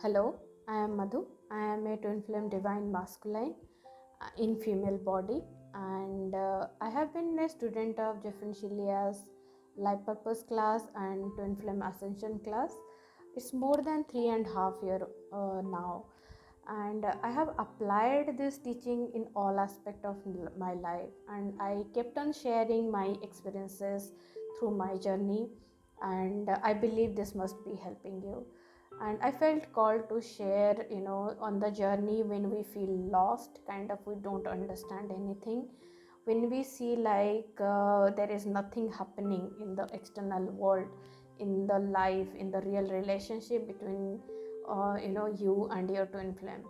Hello, I am Madhu. I am a twin flame divine masculine in female body, and I have been a student of Jeffrey Shilia's Life Purpose class and twin flame ascension class. It's more than 3.5 years now, and I have applied this teaching in all aspect of my life, and I kept on sharing my experiences through my journey, and I believe this must be helping you. And I felt called to share, on the journey when we feel lost, kind of we don't understand anything, when we see like there is nothing happening in the external world, in the life, in the real relationship between you and your twin flame,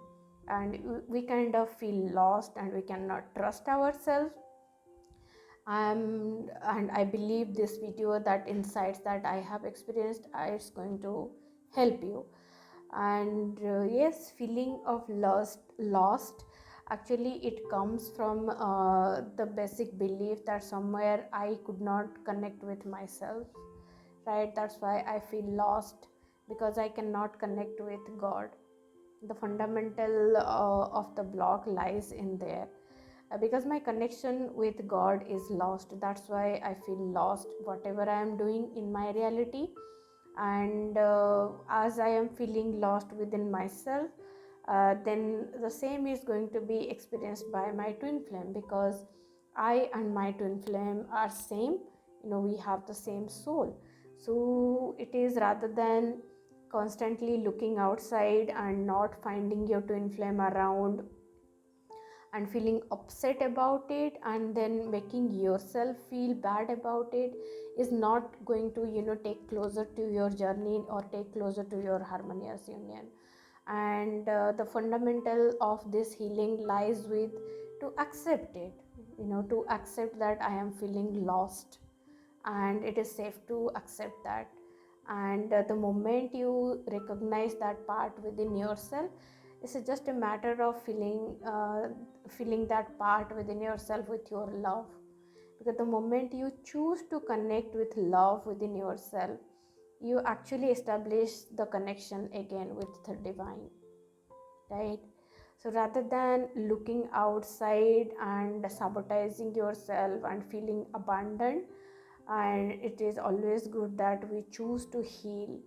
and we kind of feel lost and we cannot trust ourselves. And I believe this video, that insights that I have experienced, is going to help you. And yes, feeling of lost, actually it comes from the basic belief that somewhere I could not connect with myself, right? That's why I feel lost, because I cannot connect with God. The fundamental of the block lies in there. Because my connection with God is lost, that's why I feel lost whatever I am doing in my reality. And as I am feeling lost within myself, then the same is going to be experienced by my twin flame, because I and my twin flame are same. We have the same soul. So it is, rather than constantly looking outside and not finding your twin flame around and feeling upset about it, and then making yourself feel bad about it, is not going to take closer to your journey or take closer to your harmonious union. And the fundamental of this healing lies with to accept it, to accept that I am feeling lost, and it is safe to accept that. And the moment you recognize that part within yourself, it's just a matter of feeling that part within yourself with your love. Because the moment you choose to connect with love within yourself, you actually establish the connection again with the divine, right? So rather than looking outside and sabotaging yourself and feeling abandoned, and it is always good that we choose to heal,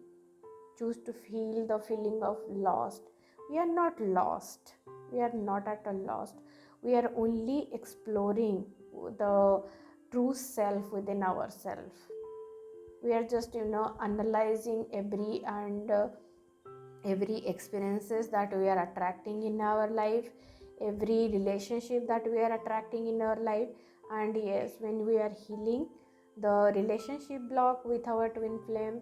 choose to feel the feeling of lost. We are not lost, we are not at all lost. We are only exploring the true self within ourselves. We are just analyzing every experiences that we are attracting in our life, every relationship that we are attracting in our life. And yes, when we are healing the relationship block with our twin flame,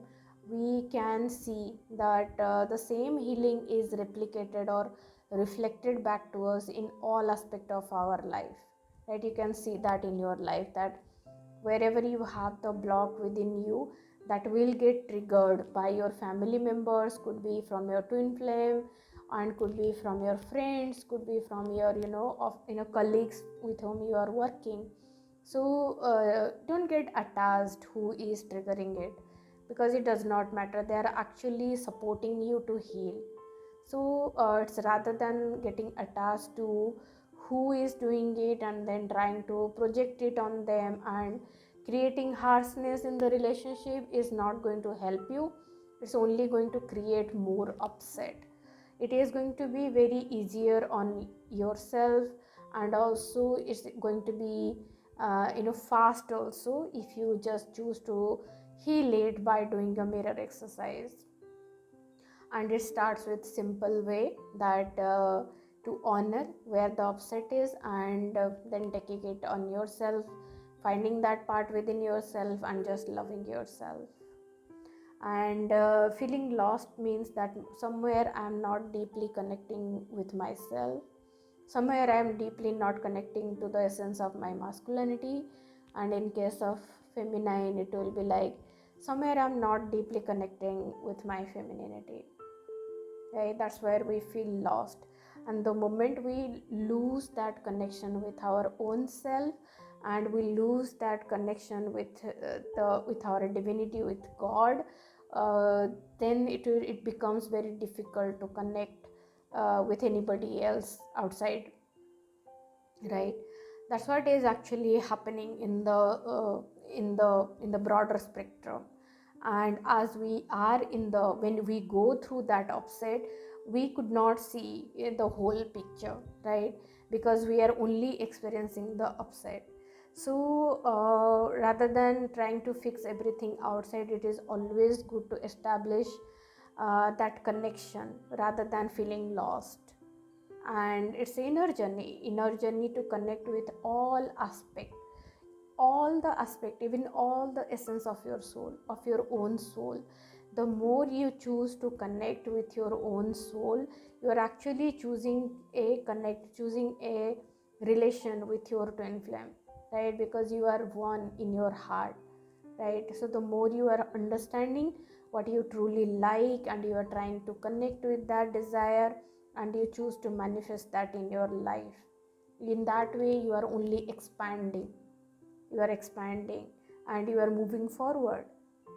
we can see that the same healing is replicated or reflected back to us in all aspect of our life, right? You can see that in your life, that wherever you have the block within you, that will get triggered by your family members, could be from your twin flame, and could be from your friends, could be from your colleagues with whom you are working. So don't get attached who is triggering it, because it does not matter. They are actually supporting you to heal. So it's rather than getting attached to who is doing it and then trying to project it on them and creating harshness in the relationship, is not going to help you. It's only going to create more upset. It is going to be very easier on yourself, and also it's going to be fast also, if you just choose to heal it by doing a mirror exercise. And it starts with simple way, that to honor where the upset is, and then taking it on yourself, finding that part within yourself and just loving yourself. And feeling lost means that somewhere I am not deeply connecting with myself, somewhere I am deeply not connecting to the essence of my masculinity. And in case of feminine, it will be like somewhere I am not deeply connecting with my femininity, right? That's where we feel lost. And the moment we lose that connection with our own self, and we lose that connection with with our divinity, with God, uh, then it becomes very difficult to connect with anybody else outside, right? That's what is actually happening in the broader spectrum. And as we are when we go through that upset, we could not see the whole picture, right? Because we are only experiencing the upset. So rather than trying to fix everything outside, it is always good to establish that connection rather than feeling lost. And it's inner journey to connect with all the aspect, even all the essence of your soul, of your own soul. The more you choose to connect with your own soul, you are actually choosing a relation with your twin flame, right? Because you are one in your heart, right? So the more you are understanding what you truly like, and you are trying to connect with that desire, and you choose to manifest that in your life, in that way you are only expanding and you are moving forward,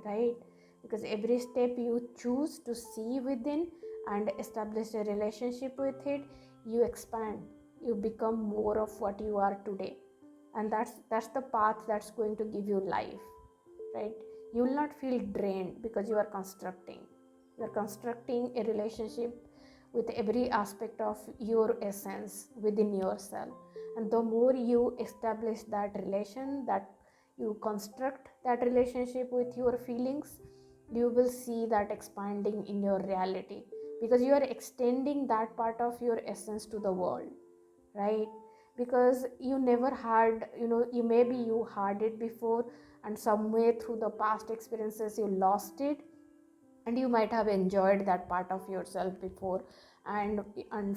right? Because every step you choose to see within and establish a relationship with it, you expand, you become more of what you are today. And that's the path that's going to give you life, right? You will not feel drained because you are constructing a relationship with every aspect of your essence within yourself. And the more you establish that relation, that you construct that relationship with your feelings, you will see that expanding in your reality, because you are extending that part of your essence to the world, right? Because you never had, you had it before, and somewhere through the past experiences you lost it, and you might have enjoyed that part of yourself before. And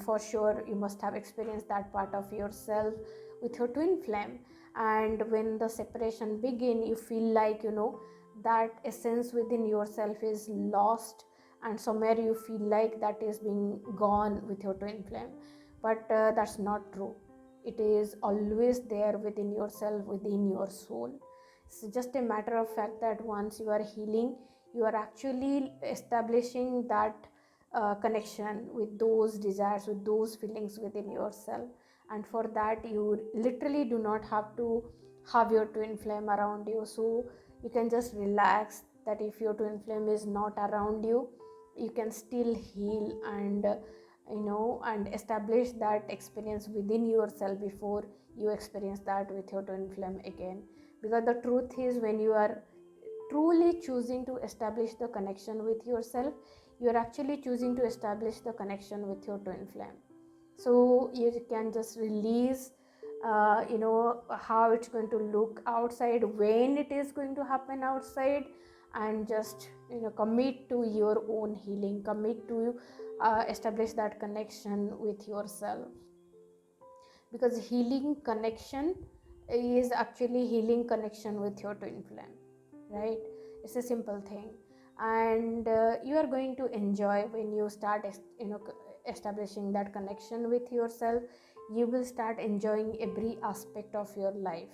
for sure you must have experienced that part of yourself with your twin flame. And when the separation begin, you feel like, that essence within yourself is lost, and somewhere you feel like that is being gone with your twin flame. But that's not true. It is always there within yourself, within your soul. It's just a matter of fact that once you are healing, you are actually establishing that connection with those desires, with those feelings within yourself. And for that, you literally do not have to have your twin flame around you. So you can just relax that if your twin flame is not around you, you can still heal and establish that experience within yourself before you experience that with your twin flame again. Because the truth is, when you are truly choosing to establish the connection with yourself, you are actually choosing to establish the connection with your twin flame. So you can just release how it's going to look outside, when it is going to happen outside, and just commit to your own healing, commit to establish that connection with yourself. Because healing connection is actually healing connection with your twin flame, right? It's a simple thing. And you are going to enjoy when you start establishing that connection with yourself. You will start enjoying every aspect of your life.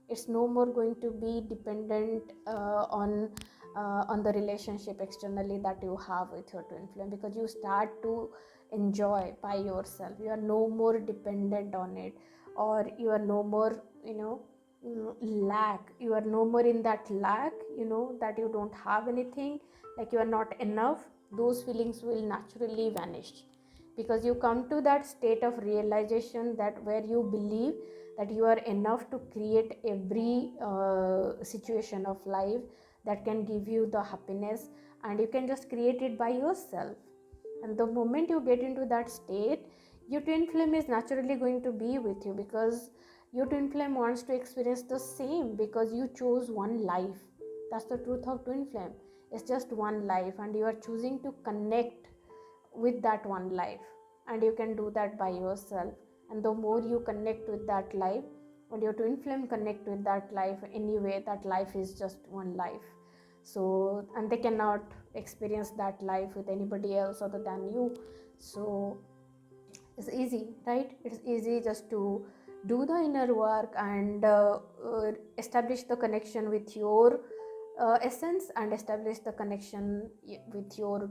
It's no more going to be dependent on the relationship externally that you have with your twin flame, because you start to enjoy by yourself. You are no more dependent on it, or you are no more lack. You are no more in that lack, that you don't have anything, like you are not enough. Those feelings will naturally vanish, because you come to that state of realization, that where you believe that you are enough to create every situation of life that can give you the happiness, and you can just create it by yourself. And the moment you get into that state, your twin flame is naturally going to be with you, because your twin flame wants to experience the same, because you chose one life. That's the truth of twin flame. It's just one life, and you are choosing to connect with that one life, and you can do that by yourself. And the more you connect with that life, and your twin flame connect with that life, anyway that life is just one life. So, and they cannot experience that life with anybody else other than you. So it's easy, right? It's easy just to do the inner work and establish the connection with your essence and establish the connection with your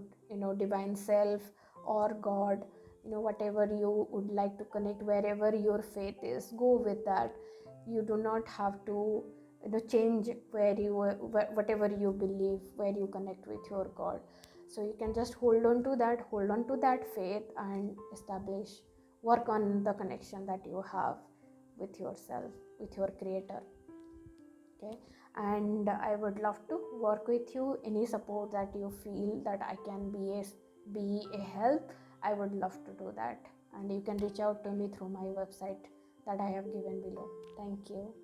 divine self or God, whatever you would like to connect, wherever your faith is, go with that. You do not have to change where you whatever you believe, where you connect with your God. So you can just hold on to that faith and establish, work on the connection that you have with yourself, with your creator. Okay, and I would love to work with you. Any support that you feel that I can be a help, I would love to do that, and you can reach out to me through my website that I have given below. Thank you.